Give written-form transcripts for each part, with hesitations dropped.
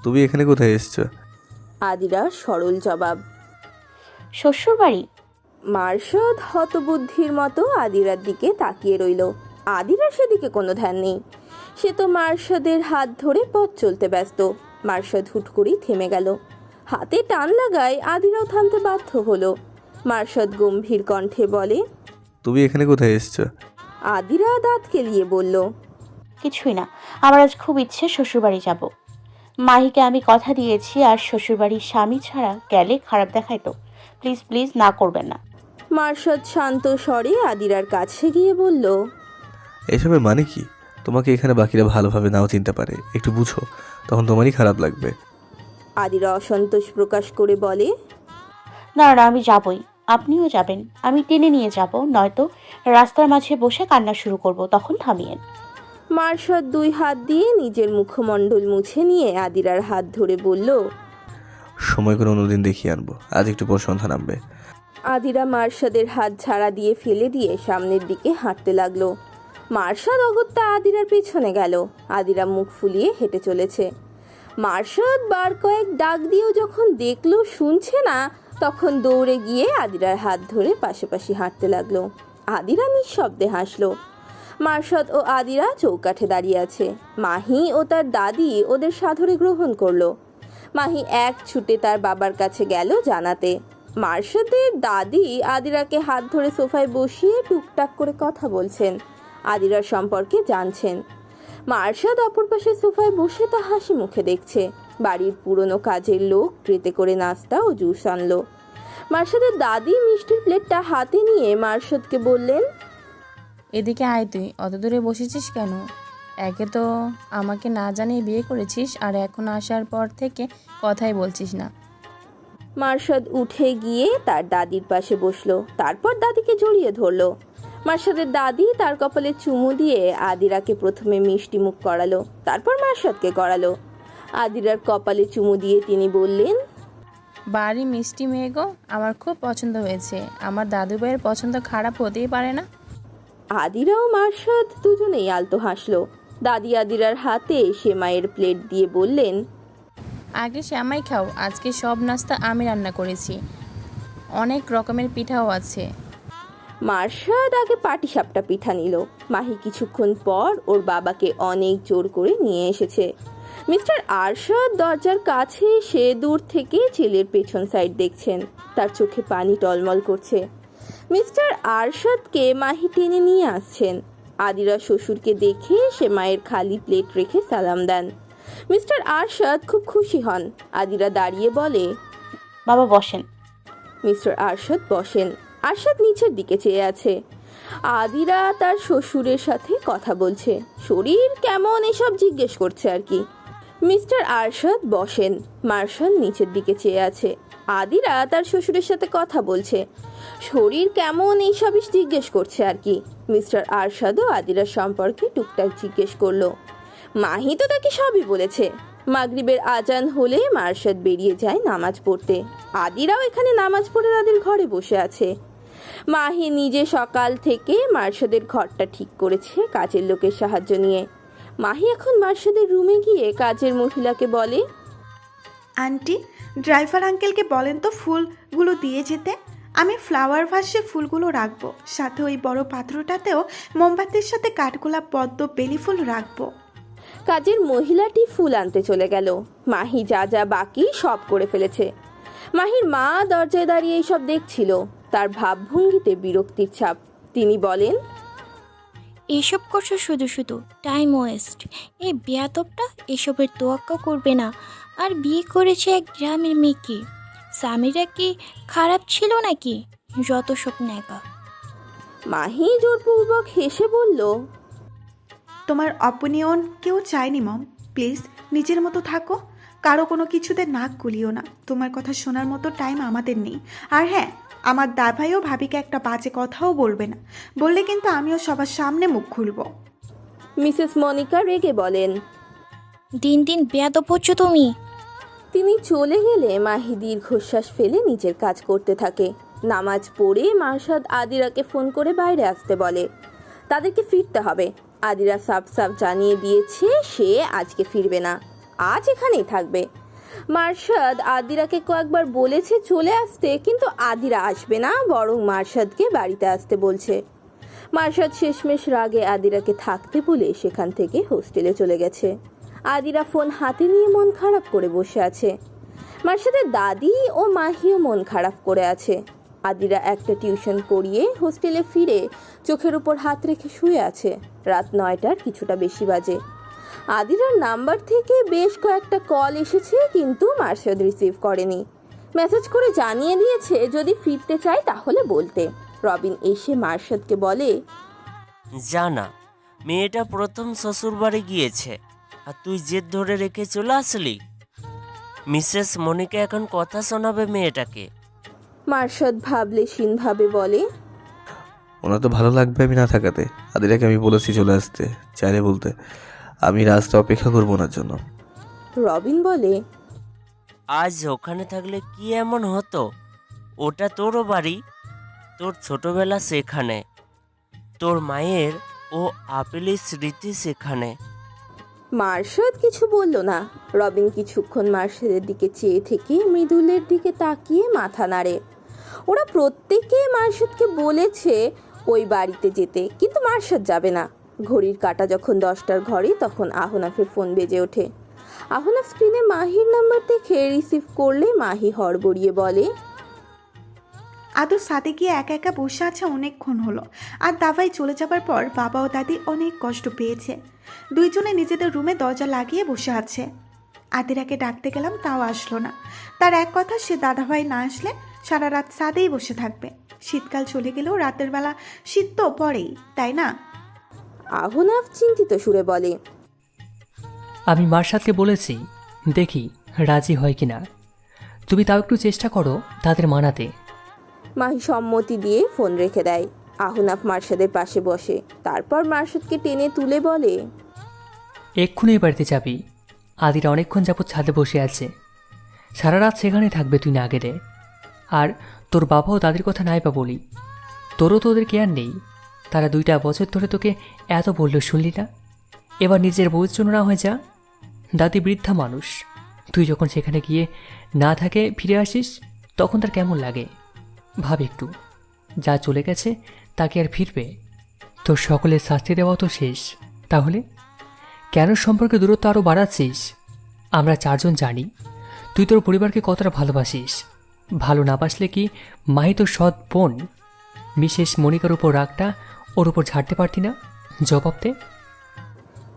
তুমি এখানে কোথায় এসছো? আদিরার সরল জবাব। শ্বশুর বাড়ি। মার্শাদ হতবুদ্ধির মতো আদিরার দিকে তাকিয়ে রইল। আদিরার সেদিকে কোনো ধ্যান নেই। সে তো মার্শাদের হাত ধরে পথ চলতে ব্যস্ত। মার্শাদ হুট করেই থেমে গেল। হাতে টান লাগায় আদিরাও থামতে বাধ্য হলো। মার্শাদ গম্ভীর কণ্ঠে বলে, তুমি এখানে কোথায় এসছো? আদিরা দাঁত কেলিয়ে বলল, কিছুই না, আমার আজ খুব ইচ্ছে শ্বশুরবাড়ি যাব। মাহিকে আমি কথা দিয়েছি, আর শ্বশুরবাড়ির স্বামী ছাড়া গেলে খারাপ দেখায় তো। প্লিজ প্লিজ না করবেন না। মার্শাদ শান্ত স্বরে আদিরার কাছে গিয়ে বলল, এসবের মানে কি? তোমাকে এখানে বাকিরা ভালোভাবে নাও চিনতে পারে, একটু বুঝো, তখন তোমারই খারাপ লাগবে। আদিরা অসন্তোষ প্রকাশ করে বলে, না না, আমি যাবই, আপনিও যাবেন। আমি টেনে নিয়ে যাব, নয়তো রাস্তার মাঝে বসে কান্না শুরু করব, তখন থামিয়েন। মার্শাদ দুই হাত দিয়ে নিজের মুখমণ্ডল মুছে নিয়ে আদিরার হাত ধরে বলল, সময় করে অন্যদিন দেখিয়ে আনবো, আজ একটু পর সন্ধ্যা নামবে। আদিরা মার্শাদের হাত ছাড়া দিয়ে ফেলে দিয়ে সামনের দিকে হাঁটতে লাগলো। মার্শাদ অগত্যা আদিরার পেছনে গেল। আদিরা মুখ ফুলিয়ে হেঁটে চলেছে। মার্শাদ বার কয়েক ডাক দিয়েও যখন দেখলো শুনছে না, তখন দৌড়ে গিয়ে আদিরার হাত ধরে পাশাপাশি হাঁটতে লাগলো। আদিরা নিঃশব্দে হাসলো। মার্শাদ ও আদিরা চৌকাঠে দাঁড়িয়ে আছে। মাহি ও তার দাদি ওদের সাদরে গ্রহণ করলো। মাহি এক ছুটে তার বাবার কাছে গেল জানাতে। মার্শাদের দাদি আদিরাকে হাত ধরে সোফায় বসিয়ে টুকটাক করে কথা বলছেন, আদিরার সম্পর্কে জানছেন। মার্শাদ অপর পাশে সোফায় বসে তা হাসি মুখে দেখছে। বাড়ির পুরনো কাজের লোক ট্রেতে করে নাস্তা ও জুস আনলো। মার্শাদের দাদি মিষ্টির প্লেটটা হাতে নিয়ে মার্শাদকে বললেন, এদিকে আয়, তুই অত দূরে বসেছিস কেন? একে তো আমাকে না জানিয়ে বিয়ে করেছিস, আর এখন আসার পর থেকে কথাই বলছিস না। মার্শাদ উঠে গিয়ে তার দাদির পাশে বসলো। তারপর দাদিকে জড়িয়ে ধরলো। মার্শাদের দাদি তার কপালে চুমু দিয়ে আদিরাকে প্রথমে মিষ্টি মুখ করালো, তারপর মার্শাদকে করালো। আদিরার কপালে চুমু দিয়ে তিনি বললেন, বাড়ি মিষ্টি মেয়ে গো, আমার খুব পছন্দ হয়েছে। আমার দাদু ভাইয়ের পছন্দ খারাপ হতেই পারে না। আদিরা ও মার্শাদ দুজনেই আলতো হাসলো। দাদি আদিরার হাতে সেমাইয়ের প্লেট দিয়ে বললেন, আগে শ্যামাই খাও, আজকে সব নাস্তা আমি রান্না করেছি, অনেক রকমের পিঠাও আছে। মার্শাদ আগে পাটিসাপটা পিঠা নিল। মাহি কিছুক্ষণ পর ওর বাবাকে অনেক জোর করে নিয়ে এসেছে। মিস্টার আরশাদ দরজার কাছে এসে দূর থেকে ছেলের পেছন সাইড দেখছেন। তার চোখে পানি টলমল করছে। মিস্টার আরশাদকে মাহি টেনে নিয়ে আসছেন। আদিরা শ্বশুরকে দেখে সে মায়ের খালি প্লেট রেখে সালাম দেন। মিস্টার আরশাদ খুব খুশি হন। আদিরা দাঁড়িয়ে বলে, বাবা বসেন। মিস্টার আরশাদ বসেন। আরশাদ নিচের দিকে চেয়ে আছে। আদিরা তার শ্বশুরের সাথে কথা বলছে, শরীর কেমন এসব জিজ্ঞেস করছে আর কি। মিস্টার আরশাদ বসেন। মার্শাল নিচের দিকে চেয়ে আছে। আদিরা তার শ্বশুরের সাথে কথা বলছে, শরীর কেমন এইসবই জিজ্ঞেস করছে আর কি। মিস্টার আরশাদও আদিরার সম্পর্কে টুকটাক জিজ্ঞেস করলো। মাহি তো তাকে সবই বলেছে। মাগরিবের আজান হলে মার্শাদ বেরিয়ে যায় নামাজ পড়তে। আদিরাও এখানে নামাজ পড়ে তাদের ঘরে বসে আছে। মাহি নিজে সকাল থেকে মার্শাদের ঘরটা ঠিক করেছে কাজের লোকের সাহায্য নিয়ে। মাহি এখন মার্শাদের রুমে গিয়ে কাজের মহিলাকে বলে, আন্টি, ড্রাইভার আঙ্কেলকে বলেন তো ফুলগুলো দিয়ে যেতে। আমি ফ্লাওয়ার ভাসে ফুলগুলো রাখবো, সাথে ওই বড় পাত্রটাতেও মোমবাতির সাথে কাঠগোলাপ পদ্ম বেলি ফুল রাখবো। কাজের মহিলাটি ফুল আনতে চলে গেল। মাহি যা যা বাকি সব করে ফেলেছে। মাহির মা দরজায় দাঁড়িয়ে এইসব দেখছিল। তার ভাবভঙ্গিতে বিরক্তির ছাপ। তিনি বলেন, এসব করছো শুধু শুধু, টাইম ওয়েস্ট। এই বেয়াদবটা এসবের তোয়াক্কা করবে না, আর বিয়ে করেছে এক গ্রামের মেয়েকে। স্বামীরা কি খারাপ ছিল নাকি? যত সব ন্যাকা। মাহি জোরপূর্বক হেসে বলল, তোমার অপিনিয়ন কেউ চায়নি মম, প্লিজ নিজের মতো থাকো, কারো কোনো কিছুতে নাক গুলিও না। তোমার কথা শোনার মতো টাইম আমাদের নেই। আর হ্যাঁ, আমার দাভাইও ভাবিকে একটা বাজে কথাও বলবে না, বললে কিন্তু আমিও সবার সামনে মুখ খুলবো। মিসেস মনিকা রেগে বলেন। দিন দিন বেয়াদব হচ্ছ তুমি। তিনি চলে গেলে মাহি দীর্ঘশ্বাস ফেলে নিজের কাজ করতে থাকে। নামাজ পড়ে মার্শাদ আদিরাকে ফোন করে বাইরে আসতে বলে। তাদেরকে ফিরতে হবে। আদিরা সাফ সাফ জানিয়ে দিয়েছে সে আজকে ফিরবে না, আজ এখানেই থাকবে। মার্শাদ আদিরাকে কয়েকবার বলেছে চলে আসতে, কিন্তু আদিরা আসবে না, বরং মার্শাদকে বাড়িতে আসতে বলছে। মার্শাদ শেষমেশ রাগে আদিরাকে থাকতে বলে সেখান থেকে হোস্টেলে চলে গেছে। আদিরা ফোন হাতে নিয়ে মন খারাপ করে বসে আছে। মার্শাদের দাদি ও মাহিও মন খারাপ করে আছে। আদিরা একটা টিউশন করিয়ে হোস্টেলে ফিরে চোখের উপর হাত রেখে শুয়ে আছে। রাত 9টার কিছুটা বেশি বাজে। আদিরার নাম্বার থেকে বেশ কয়েকটা কল এসেছে, কিন্তু মার্শাদ রিসিভ করেনি। মেসেজ করে জানিয়ে দিয়েছে যদি ফিরতে চায় তাহলে বলতে। রবিন এসে মার্শাদকে বলে, জানা মেয়েটা প্রথম শ্বশুরবাড়ি গিয়েছে আর তুই জেদ ধরে রেখে চলে আসলি। মিসেস মনিকা এখন কথা শোনাবে মেয়েটাকে। মার্শাদ ভাবলেশীনভাবে বলে, ওনার তো ভালো লাগবে আমি না থাকাতে। আদিরাকে আমি বলেছি চলে আসতে, চাইলে বলতে। আমি রাস্তা অপেক্ষা করবো ওনার জন্য। রবিন বলে, আজ ওখানে থাকলে কি এমন হতো? ওটা তোরও বাড়ি, তোর ছোটবেলা সেখানে, তোর মায়ের ও আপেলের স্মৃতি সেখানে। মার্শাদ কিছু বলল না। রবিন কিছুক্ষণ মার্শাদের দিকে চেয়ে থেকে মৃদুলের দিকে তাকিয়ে মাথা নাড়ে। ওরা প্রত্যেকে মার্শাদকে বলেছে ওই বাড়িতে যেতে, কিন্তু মার্শাদ যাবে না। ঘড়ির কাঁটা যখন 10টার ঘরে, তখন আহনাফের ফোন বেজে ওঠে। আহনাফ স্ক্রিনে মাহির নাম্বার দেখে রিসিভ করলে মাহি হড়বড়িয়ে বলে, আদৌ সাথে গিয়ে একা একা বসে আছে অনেকক্ষণ হলো। আর দাবাই চলে যাবার পর বাবা ও দাদি অনেক কষ্ট পেয়েছে। দুইজনে নিজেদের রুমে দরজা লাগিয়ে বসে আছে। আদিরাকে ডাকতে গেলাম, তাও আসলো না। তার এক কথা, সে দাদাভাই না আসলে সারা রাত সাদেই বসে থাকবে। শীতকাল চলে গেলেও রাতের বেলা শীত তো পড়েই, তাই না? আহনাফ চিন্তিত সুরে বলে, আমি মার্শাদকে বলেছি, দেখি রাজি হয় কি না। তুমি তাও একটু চেষ্টা করো তাদের মানাতে। মাহি সম্মতি দিয়ে ফোন রেখে দেয়। আহনাফ মার্শাদের পাশে বসে, তারপর মার্শাদকে টেনে তুলে বলে, এক্ষুনি এই বাড়িতে যাবি। আদিরা অনেকক্ষণ যাবৎ ছাদে বসে আছে, সারা রাত সেখানে থাকবে তুই না গেলে। আর তোর বাবা ও দাদির কথা নাই বা বলি, তোরও তো ওদের কেয়ার নেই। তারা 2টা বছর ধরে তোকে এত বলল, শুনলি না? এবার নিজের বউয়ের জন্য না হয়ে যা। দাদি বৃদ্ধা মানুষ, তুই যখন সেখানে গিয়ে না থাকে ফিরে আসিস, তখন তার কেমন লাগে ভাব একটু। যা চলে গেছে তাকে আর ফিরবে? তোর সকলের শাস্তি দেওয়া তো শেষ, তাহলে কেন সম্পর্কে দূরত্ব আরও বাড়াচ্ছিস? আমরা 4 জন জানি তুই তোর পরিবারকে কতটা ভালোবাসিস। ভালো না বাসলে কি মাহি তোর সৎ বোন মিসেস মনিকার উপর রাগটা ওর উপর ঝাড়তে পারতি না? জবাব দে।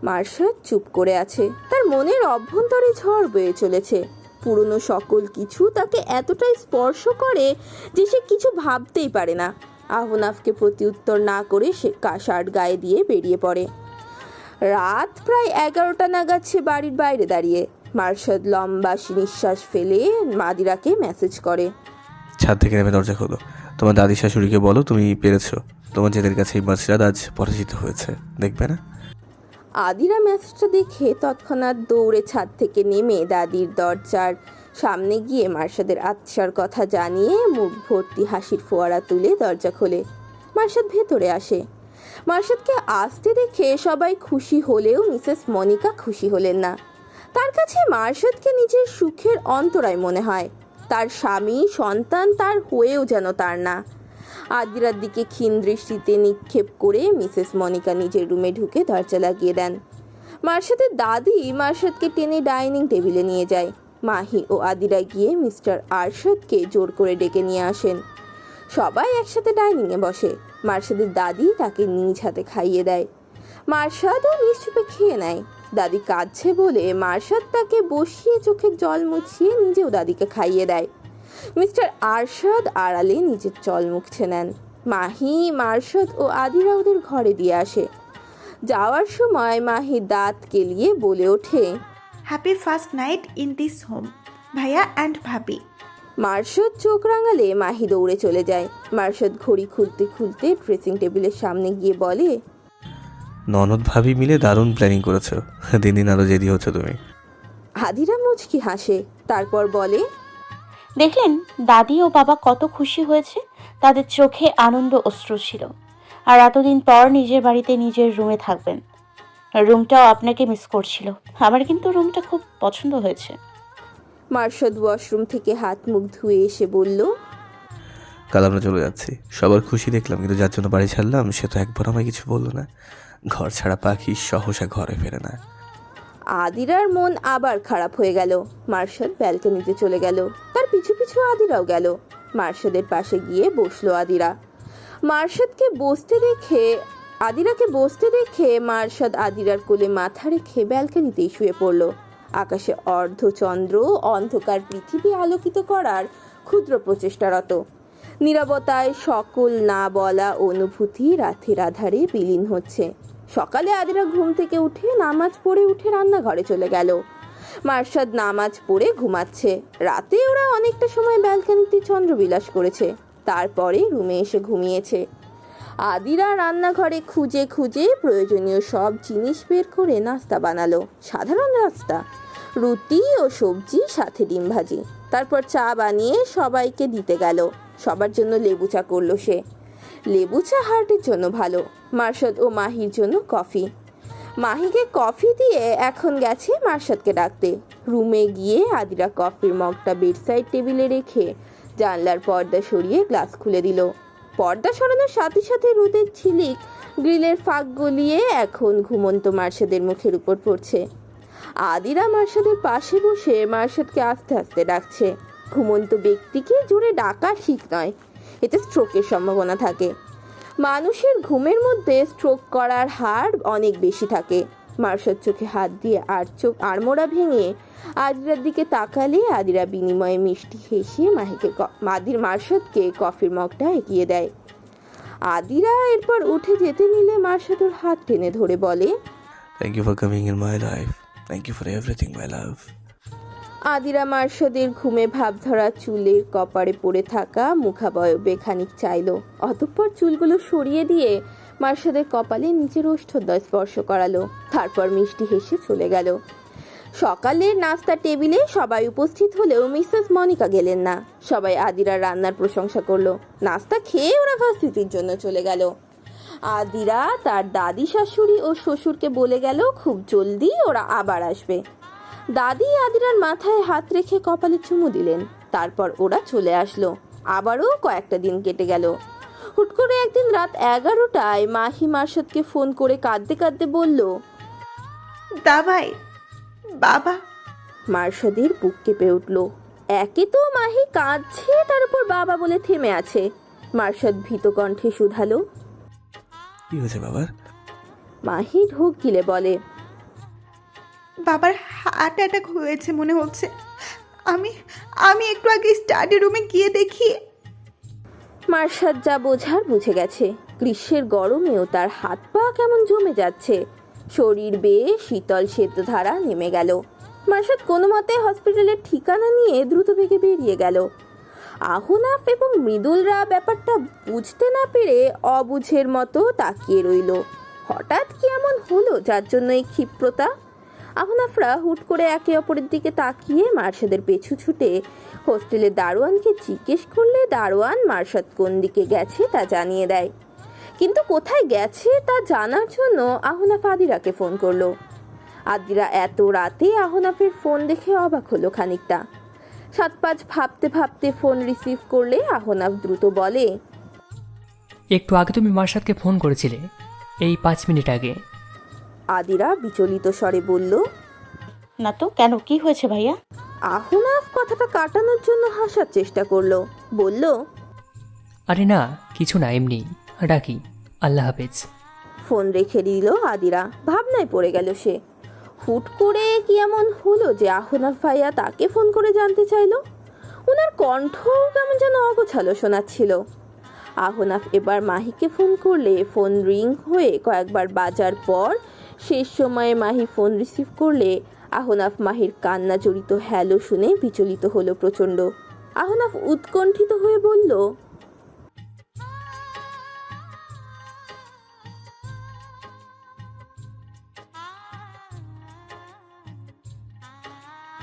মার্শাদ চুপ করে আছে। তার মনের অভ্যন্তরে ঝড় বয়ে চলেছে। পুরনো সকল কিছু তাকে এতটাই স্পর্শ করে যে সে কিছু ভাবতেই পারে না। আহনাফকে প্রত্যুত্তর না করে সে শার্ট গায়ে দিয়ে বেরিয়ে পড়ে। রাত প্রায় 11টা নাগাদ সে বাড়ির বাইরে দাঁড়িয়ে। মার্শাদ লম্বা নিঃশ্বাস ফেলে আদিরাকে মেসেজ করে, ছাদ থেকে নেমে দরজা খোলো। তোমার দাদি শাশুড়িকে বলো তুমি পেরেছো। তোমার জেদের কাছে মার্শাদ আজ পরাজিত হয়েছে, দেখবে না? আদিরা মেসেজটা দেখে তৎক্ষণাৎ দৌড়ে ছাদ থেকে নেমে দাদির দরজার সামনে গিয়ে মার্শাদের আত্মার কথা জানিয়ে মুখ ভর্তি হাসির ফোয়ারা তুলে দরজা খোলে। মার্শাদ ভেতরে আসে। মার্শাদকে আসতে দেখে সবাই খুশি হলেও মিসেস মনিকা খুশি হলেন না। তার কাছে মার্শাদকে নিজের সুখের অন্তরায় মনে হয়। তার স্বামী সন্তান তার হয়েও যেন তার না। আদিরার দিকে ক্ষীণ দৃষ্টিতে নিক্ষেপ করে মিসেস মনিকা নিজের রুমে ঢুকে দরজা লাগিয়ে দেন। মার্শাদের দাদি মার্শাদকে টেনে ডাইনিং টেবিলে নিয়ে যায়। মাহি ও আদিরা গিয়ে মিস্টার আরশাদকে জোর করে ডেকে নিয়ে আসেন। সবাই একসাথে ডাইনিংয়ে বসে। মার্শাদের দাদি তাকে নিজ হাতে খাইয়ে দেয়। মার্শাদও নিশ্চুপে খেয়ে নেয়। দাদি কাঁদছে বলে মার্শাদ তাকে বসিয়ে চোখের জল মুছিয়ে নিজেও দাদিকে খাইয়ে দেয়। মিস্টার আরশাদ আড়ালে নিজের জল মুছছে নেন। মাহি, মার্শাদ ও আদিরা ওদের ঘরে দিয়ে আসে। যাওয়ার সময় মাহি দাঁত কেলিয়ে বলে ওঠে, happy first night in this home ভাইয়া অ্যান্ড ভাবি। মার্শাদ চোখ রাঙালে মাহি দৌড়ে চলে যায়। মার্শাদ ঘড়ি খুলতে খুলতে ড্রেসিং টেবিলের সামনে গিয়ে বলে, ননদ ভাবি মিলে দারুণ প্ল্যানিং করেছো। দিন দিন আরও জেদি হচ্ছে তুমি। আদিরা মুচকি হাসে, তারপর বলে, দেখলেন দাদি ও বাবা কত খুশি হয়েছে। তাদের চোখে আনন্দ অশ্রু ছিল। আর এতদিন পর নিজের বাড়িতে নিজের রুমে থাকবেন। রুমটাও আপনাকে মিস করছিল। আমার কিন্তু রুমটা খুব পছন্দ হয়েছে। মার্শাদ ওয়াশরুম থেকে হাত মুখ ধুয়ে এসে বলল, কাল আমরা চলে যাচ্ছি। সবার খুশি দেখলাম, কিন্তু যার জন্য বাড়ি ছাড়লাম সে তো একবার আমায় কিছু বললো না। ঘর ছাড়া পাখি সহসা ঘরে ফেরে না। আদিরার মন আবার খারাপ হয়ে গেল। মার্শাদ ব্যালকনিতে চলে গেল, তার পিছু পিছু আদিরাও গেল। মার্শাদের পাশে গিয়ে বসলো আদিরা। আদিরাকে বসতে দেখে মার্শাদ আদিরার কোলে মাথা রেখে ব্যালকনিতেই শুয়ে পড়ল। আকাশে অর্ধচন্দ্র অন্ধকার পৃথিবী আলোকিত করার ক্ষুদ্র প্রচেষ্টারত। নীরবতায় সকল না বলা অনুভূতি রাতের আধারে বিলীন হচ্ছে। সকালে আদিরা ঘুম থেকে উঠে নামাজ পড়ে উঠে রান্নাঘরে চলে গেল। মার্শাদ নামাজ পড়ে ঘুমাচ্ছে। রাতে ওরা অনেকটা সময় ব্যালকনিতে চন্দ্রবিলাস করেছে, তারপরে রুমে এসে ঘুমিয়েছে। আদিরা রান্নাঘরে খুঁজে খুঁজে প্রয়োজনীয় সব জিনিস বের করে নাস্তা বানালো। সাধারণ নাস্তা, রুটি ও সবজি সাথে ডিম ভাজি। তারপর চা বানিয়ে সবাইকে দিতে গেল। সবার জন্য লেবু চা করলো সে। লেবু চা হার্টের জন্য ভালো। মার্শাদ ও মাহির জন্য কফি। মাহিকে কফি দিয়ে এখন গেছে মার্শাদকে ডাকতে। রুমে গিয়ে আদিরা কফির মগটা বেডসাইড টেবিলে রেখে জানলার পর্দা সরিয়ে গ্লাস খুলে দিল। পর্দা সরানোর সাথে সাথে রোদের ঝিলিক গ্রিলের ফাঁক গলিয়ে এখন ঘুমন্ত মার্শাদের মুখের উপর পড়ছে। আদিরা মার্শাদের পাশে বসে মার্শাদকে আস্তে আস্তে ডাকছে। ঘুমন্ত ব্যক্তিকে জোরে ডাকা ঠিক নয়, এতে স্ট্রোকের সম্ভাবনা থাকে। মানুষের ঘুমের মধ্যে স্ট্রোক করার হার অনেক বেশি থাকে। মার্শাদ চোখে হাত দিয়ে আড়মোড়া ভেঙে আদিরার দিকে তাকালে আদিরা বিনিময়ে মিষ্টি হেসে মার্শাদকে কফির মগটা এগিয়ে দেয়। আদিরা এরপর উঠে যেতে নিলে মার্শাদ ওর হাত টেনে ধরে বলে, thank you for coming in my life, thank you for everything my love. Adira মার্শাদের ঘুমে ভাবধরা চুলের কপারে পড়ে থাকা মুখাবয়বে খানিক চাইল। অতঃপর চুলগুলো সরিয়ে দিয়ে মার্শাদের কপালে নিচের ওষ্ঠদ্বয় স্পর্শ করালো। তারপর মিষ্টি হেসে চলে গেল। সকালের নাস্তা টেবিলে সবাই উপস্থিত হলেও মিসেস মনিকা গেলেন না। সবাই আদিরার রান্নার প্রশংসা করলো। নাস্তা খেয়ে ওরা ভার্সিটির জন্য চলে গেল। আদিরা তার দাদি শাশুড়ি ও শ্বশুরকে বলে গেল খুব জলদি ওরা আবার আসবে। দাদি আদিরার মাথায় হাত রেখে কপালে চুমু দিলেন। তারপর ওরা চলে আসলো। আবারও কয়েকটা দিন কেটে গেল। হুট করে একদিন রাত 11টায় মাহি মার্শাদকে ফোন করে কাঁদতে কাঁদতে বলল, দাভাই, বাবা। মার্শাদের বুক কেঁপে উঠল। একে তো মাহি কাঁদছে, তার উপর বাবা বলে থেমে আছে। মার্শাদ ভীত কণ্ঠে শুধালো, কি হয়েছে বাবার? মাহি ঢোক গিলে বলে, বাবার হার্ট অ্যাটাক হয়েছে মনে হচ্ছে। আমি একটু আগে স্টাডি রুমে গিয়ে দেখি। মার্শাদ যা বোঝার বুঝে গেছে। গ্রীষ্মের গরমেও তার হাত পা কেমন জমে যাচ্ছে। শরীর বেয়ে শীতল শ্বেতধারা নেমে গেল। মার্শাদ কোনো মতে হসপিটালের ঠিকানা নিয়ে দ্রুত বেগে বেরিয়ে গেল। আহনাফ এবং মৃদুলরা ব্যাপারটা বুঝতে না পেরে অবুঝের মতো তাকিয়ে রইল। হঠাৎ কি এমন হলো যার জন্য এই ক্ষিপ্রতা? আহনাফরা হুট করে একে অপরের দিকে তাকিয়ে মার্শাদের পেছু ছুটে হোস্টেলের দারোয়ানকে জিজ্ঞেস করলে দারোয়ান মার্শাদ কোন দিকে গেছে তা জানিয়ে দেয়। কিন্তু কোথায় গেছে তা জানার জন্য আহনাফ আদিরাকে ফোন করলো। আদিরা এত রাতে আহনাফের ফোন দেখে অবাক হলো খানিকটা। 7-5 ভাবতে ভাবতে ফোন রিসিভ করলে আহনাফ দ্রুত বলে, একটু আগে তুমি মার্শাদকে ফোন করেছিলে, এই 5 মিনিট আগে। আদিরা বিচলিত স্বরে বলল, না তো, কেন, কি হয়েছে ভাইয়া? আহনাফ কথাটা কাটানোর জন্য হাসার চেষ্টা করলো। বলল, আরে না, কিছু না, এমনি রাখি, আল্লাহ হাফেজ। ফোন রেখে দিল আদিরা। ভাবনায় পড়ে গেল সে। হুট করে কি এমন হলো যে আহনাফ ভাইয়া তাকে ফোন করে জানতে চাইলো? ওনার কণ্ঠ কেমন যেন অগোছালো শোনাচ্ছিল। আহনাফ এবার মাহিকে ফোন করলে ফোন রিং হয়ে কয়েকবার বাজার পর শেষ সময়ে মাহি ফোন রিসিভ করলে আহনাফ মাহির কান্না জড়িত হ্যালো শুনে বিচলিত হলো প্রচণ্ড। আহনাফ উৎকণ্ঠিত হয়ে বলল,